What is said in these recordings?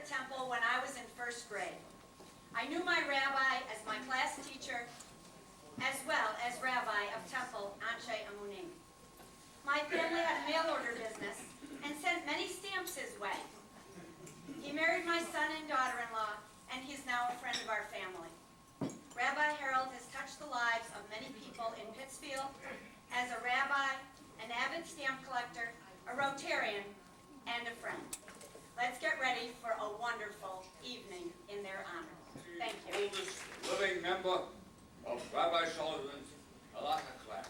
the temple when I was in first grade. I knew my rabbi as my class teacher, as well as rabbi of temple Anshe Amunim. My family had a mail order business and sent many stamps his way. He married my son and daughter-in-law, and he's now a friend of our family. Rabbi Harold has touched the lives of many people in Pittsfield as a rabbi, an avid stamp collector, a Rotarian, and a friend. Let's get ready for a wonderful evening in their honor. Thank you. The oldest living member of Rabbi Salzmann's Halacha class.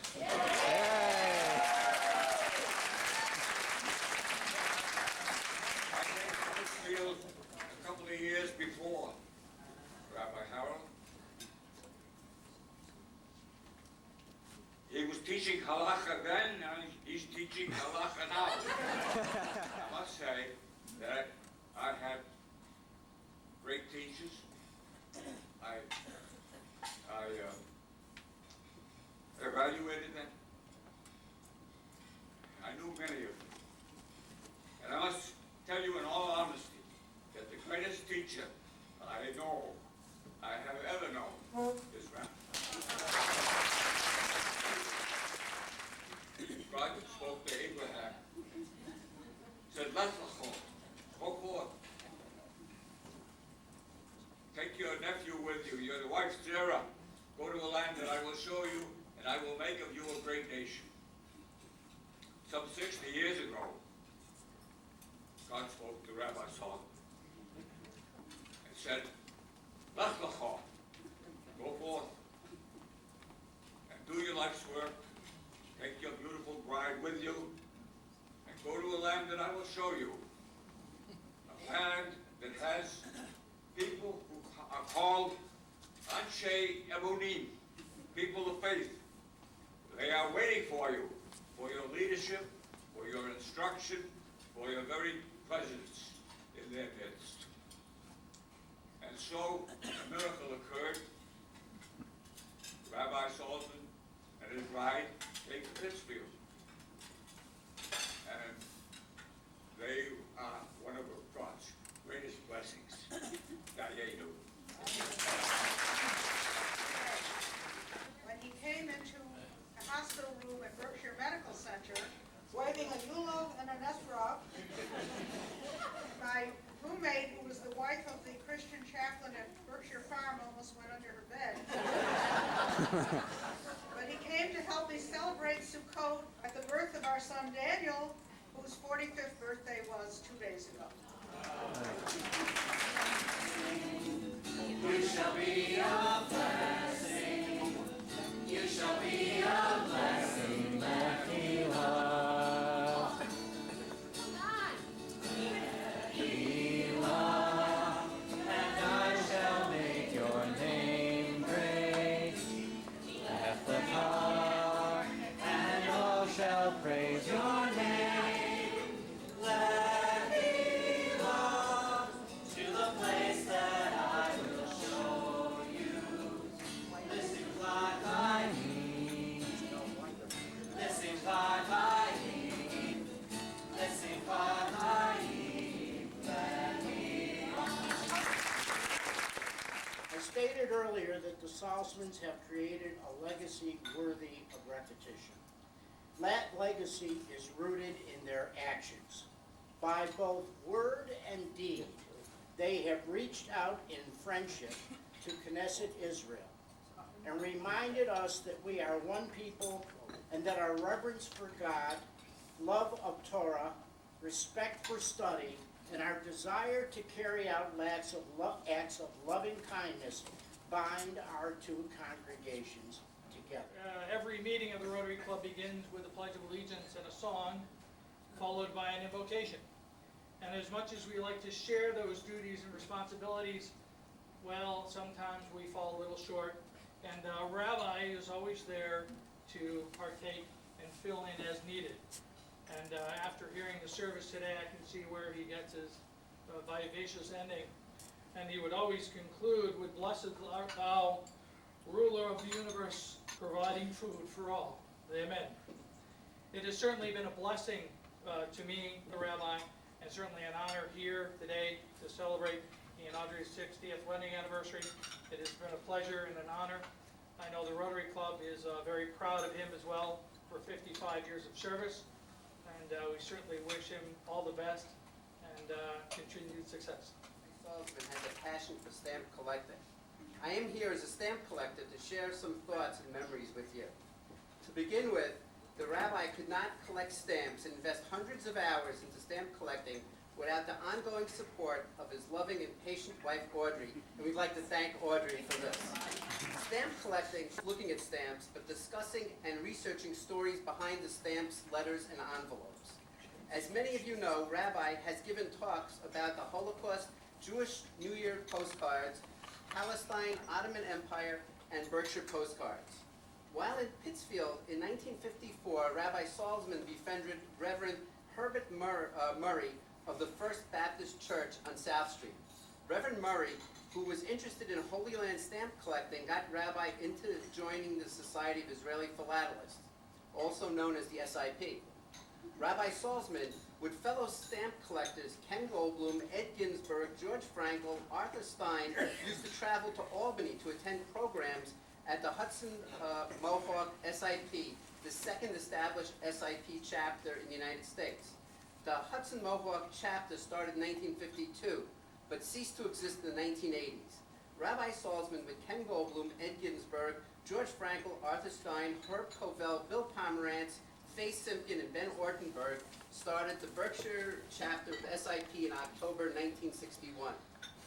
I came to Pittsfield a couple of years before Rabbi Harold. He was teaching Halacha then, and he's teaching Halacha now. I must say that I had great teachers. I evaluated them. I knew many of them. And I must tell you in all honesty that the greatest teacher I have ever known is Rabbi. God spoke to Abraham, said, "Lech lecha, go forth. Take your nephew with you, your wife Sarah. Go to a land that I will show you, and I will make of you a great nation." Some 60 years ago, God spoke to Rabbi Salzmann and said, "Lech lecha, go forth and do your life's work. Take your beautiful bride with you and go to a land that I will show you. A land that has people who are called Anshe Emunim, people of faith. They are waiting for you, for your leadership, for your instruction, for your very presence in their midst." And so a miracle occurred. Rabbi Salzmann and his bride came to Pittsfield. And they are one of God's greatest blessings. Dayenu. When he came into a hospital room at Berkshire Medical Center, waving a Yulov and an Esrog, my roommate, who was the wife of the Christian chaplain at Berkshire Farm, almost went under her bed. But he came to help me celebrate Sukkot at the birth of our son Daniel, whose 45th birthday was 2 days ago. You shall be a blessing. You shall be a blessing, Mechila. And I shall make your name great. Lech and all shall praise your name. Lechila, to the place that I will show you. Listen, Vayim. Listen, Vayim. Listen, Vayim. I stated earlier that the Salzmanns have created a legacy worthy of repetition. That legacy is rooted in their actions. By both word and deed, they have reached out in friendship to Knesset Israel and reminded us that we are one people and that our reverence for God, love of Torah, respect for study, and our desire to carry out acts of loving kindness bind our two congregations together. Every meeting of the Rotary Club begins with a Pledge of Allegiance and a song, followed by an invocation. And as much as we like to share those duties and responsibilities, well, sometimes we fall a little short. And Rabbi is always there to partake and fill in as needed. And after hearing the service today, I can see where he gets his vivacious ending. And he would always conclude with, "Blessed art thou, ruler of the universe, providing food for all." Amen. It has certainly been a blessing to me, the rabbi, and certainly an honor here today to celebrate he and Audrey's 60th wedding anniversary. It has been a pleasure and an honor. I know the Rotary Club is very proud of him as well for 55 years of service, and we certainly wish him all the best and continued success. Salzmann has a passion for stamp collecting. I am here as a stamp collector to share some thoughts and memories with you. To begin with, the rabbi could not collect stamps and invest hundreds of hours into stamp collecting without the ongoing support of his loving and patient wife, Audrey, and we'd like to thank Audrey for this. Stamp collecting, looking at stamps, but discussing and researching stories behind the stamps, letters, and envelopes. As many of you know, Rabbi has given talks about the Holocaust, Jewish New Year postcards, Palestine, Ottoman Empire, and Berkshire postcards. While in Pittsfield in 1954, Rabbi Salzmann befriended Reverend Herbert Murray of the First Baptist Church on South Street. Reverend Murray, who was interested in Holy Land stamp collecting, got Rabbi into joining the Society of Israeli Philatelists, also known as the SIP. Rabbi Salzmann, with fellow stamp collectors Ken Goldblum, Ed Ginsberg, George Frankel, Arthur Stein, used to travel to Albany to attend programs at the Hudson Mohawk SIP, the second established SIP chapter in the United States. The Hudson Mohawk chapter started in 1952, but ceased to exist in the 1980s. Rabbi Salzmann, with Ken Goldblum, Ed Ginsberg, George Frankel, Arthur Stein, Herb Covell, Bill Pomerantz, Faye Simpkin, and Ben Ortenberg, started the Berkshire chapter of SIP in October 1961.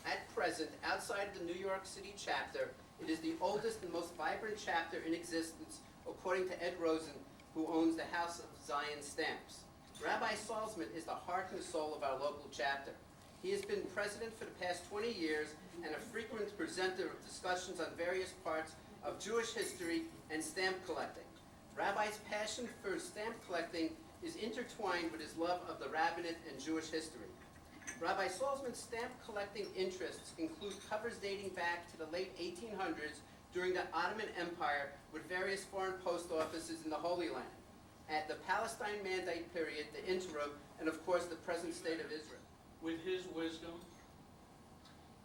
At present, outside the New York City chapter, it is the oldest and most vibrant chapter in existence, according to Ed Rosen, who owns the House of Zion Stamps. Rabbi Salzmann is the heart and soul of our local chapter. He has been president for the past 20 years and a frequent presenter of discussions on various parts of Jewish history and stamp collecting. Rabbi's passion for stamp collecting is intertwined with his love of the rabbinate and Jewish history. Rabbi Salzmann's stamp collecting interests include covers dating back to the late 1800s during the Ottoman Empire with various foreign post offices in the Holy Land, at the Palestine Mandate period, the interim, and of course the present state of Israel. With his wisdom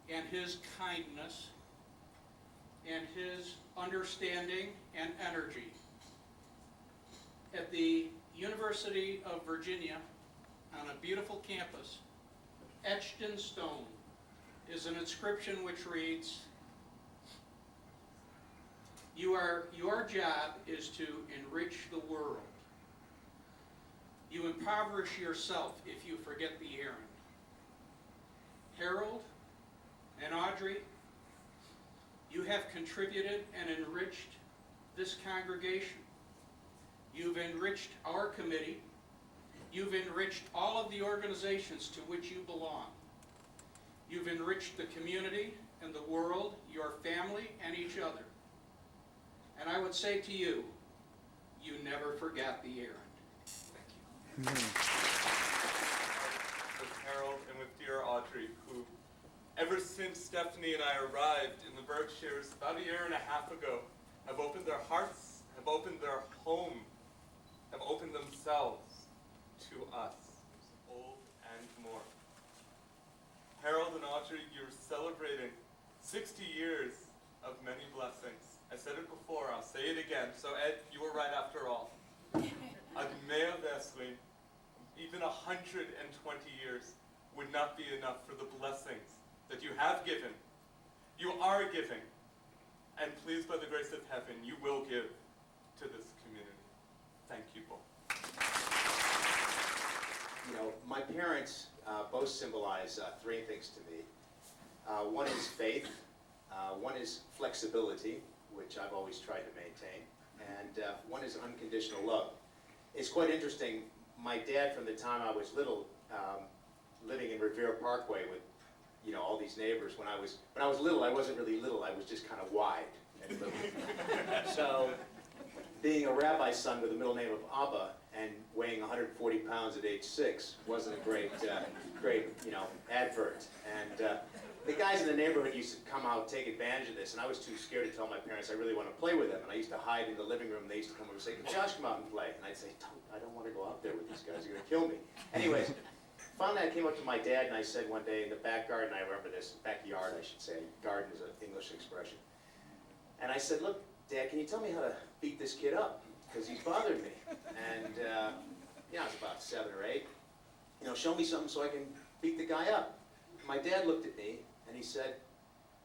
and his kindness and his understanding and energy, at the University of Virginia, on a beautiful campus, etched in stone, is an inscription which reads, your job is to enrich the world. You impoverish yourself if you forget the errand. Harold and Audrey, you have contributed and enriched this congregation. You've enriched our committee. You've enriched all of the organizations to which you belong. You've enriched the community and the world, your family, and each other. And I would say to you, you never forgot the errand. Thank you. With Harold and with dear Audrey, who, ever since Stephanie and I arrived in the Berkshires about a year and a half ago, have opened their hearts, have opened their home, have opened themselves to us, old and more. Harold and Audrey, you're celebrating 60 years of many blessings. I said it before, I'll say it again. So Ed, you were right after all. Ad mea vesli, even 120 years would not be enough for the blessings that you have given, you are giving, and please, by the grace of heaven, you will give to this community. Thank you both. You know, my parents both symbolize three things to me. One is faith, one is flexibility, which I've always tried to maintain, and one is unconditional love. It's quite interesting, my dad, from the time I was little, living in Revere Parkway with, you know, all these neighbors. When I was little, I wasn't really little, I was just kind of wide and little. So, being a rabbi's son with the middle name of Abba and weighing 140 pounds at age 6 wasn't a great, you know, advert. And the guys in the neighborhood used to come out and take advantage of this, and I was too scared to tell my parents I really want to play with them. And I used to hide in the living room, and they used to come over and say, "Can Josh come out and play?" And I'd say, I don't want to go out there with these guys, you're going to kill me. Anyways, finally I came up to my dad and I said one day in the back garden, I remember this, backyard I should say, garden is an English expression. And I said, look, Dad, can you tell me how to beat this kid up? Because he's bothered me. And, you know, I was about 7 or 8. You know, show me something so I can beat the guy up. My dad looked at me and he said,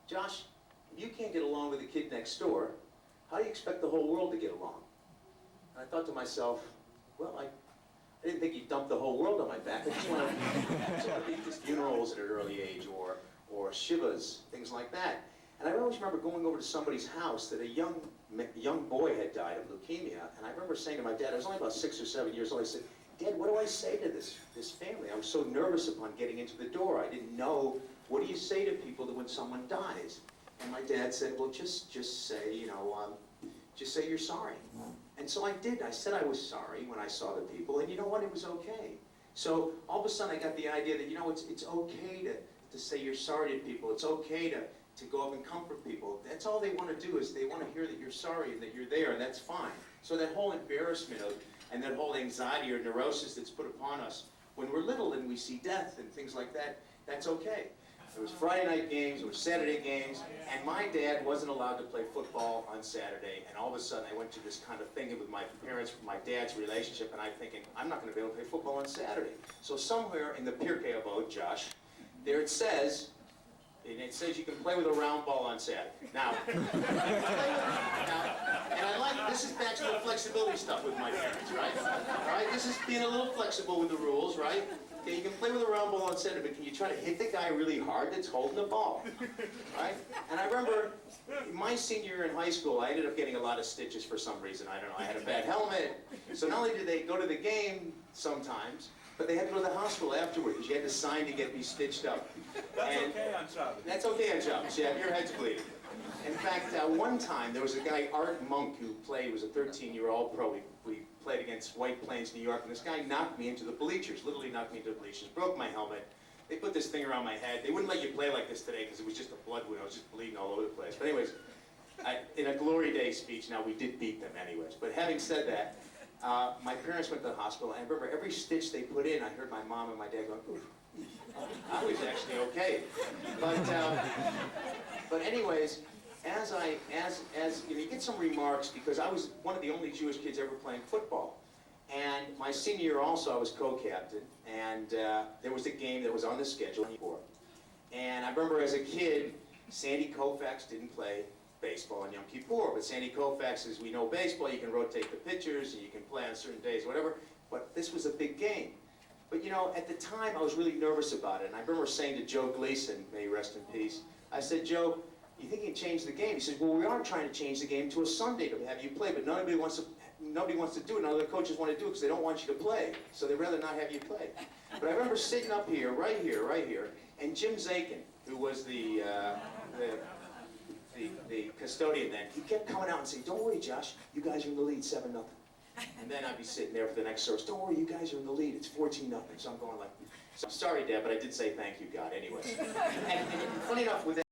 Josh, if you can't get along with the kid next door, how do you expect the whole world to get along? And I thought to myself, well, I didn't think he'd dump the whole world on my back. I just want to beat his funerals at an early age or shivas, things like that. And I always remember going over to somebody's house that a young boy had died of leukemia. And I remember saying to my dad, I was only about 6 or 7 years old, I said, Dad, what do I say to this family? I was so nervous upon getting into the door. I didn't know, what do you say to people when someone dies? And my dad said, well, just say, you know, just say you're sorry. And so I did. I said I was sorry when I saw the people, and you know what? It was okay. So all of a sudden I got the idea that, you know, it's okay to say you're sorry to people. It's okay to go up and comfort people. That's all they want to do, is they want to hear that you're sorry and that you're there, and that's fine. So that whole embarrassment and that whole anxiety or neurosis that's put upon us when we're little and we see death and things like that, that's okay. There was Friday night games, there were Saturday games, and my dad wasn't allowed to play football on Saturday, and all of a sudden I went to this kind of thing with my parents, my dad's relationship, and I'm thinking, I'm not going to be able to play football on Saturday. So somewhere in the Pirkei Avot, Josh, there it says you can play with a round ball on Saturday. Now, and I like, this is back to the flexibility stuff with my parents, right? All right, this is being a little flexible with the rules, right? Okay, you can play with a round ball on Saturday, but can you try to hit the guy really hard that's holding the ball, right? And I remember my senior year in high school, I ended up getting a lot of stitches for some reason. I don't know, I had a bad helmet. So not only did they go to the game sometimes, but they had to go to the hospital afterwards because you had to sign to get me stitched up. That's okay on Shabbos. That's okay on Shabbos, yeah, your head's bleeding. In fact, one time there was a guy, Art Monk, who was a 13-year-old pro. We played against White Plains, New York, and this guy knocked me into the bleachers, literally knocked me into the bleachers, broke my helmet. They put this thing around my head. They wouldn't let you play like this today because it was just a blood wound. I was just bleeding all over the place. But anyways, in a Glory Day speech, now we did beat them anyways. But having said that, my parents went to the hospital, and I remember every stitch they put in, I heard my mom and my dad going, oof. I was actually okay. But anyways, as you know, you get some remarks, because I was one of the only Jewish kids ever playing football. And my senior year also, I was co-captain, and there was a game that was on the schedule. And I remember as a kid, Sandy Koufax didn't play baseball on Yom Kippur, but Sandy Koufax, as we know baseball, you can rotate the pitchers, and you can play on certain days, whatever, but this was a big game. But you know, at the time, I was really nervous about it, and I remember saying to Joe Gleason, may he rest in peace, I said, Joe, you think you can change the game? He said, well, we are trying to change the game to a Sunday to have you play, but nobody wants to do it. None of the coaches want to do it because they don't want you to play, so they'd rather not have you play. But I remember sitting up here, right here, and Jim Zakin, who was the custodian then, he kept coming out and saying, don't worry, Josh, you guys are in the lead 7-0. And then I'd be sitting there for the next service, don't worry, you guys are in the lead, it's 14-0. So I'm going like, so I'm sorry, Dad, but I did say thank you, God, anyway. And funny enough, with that,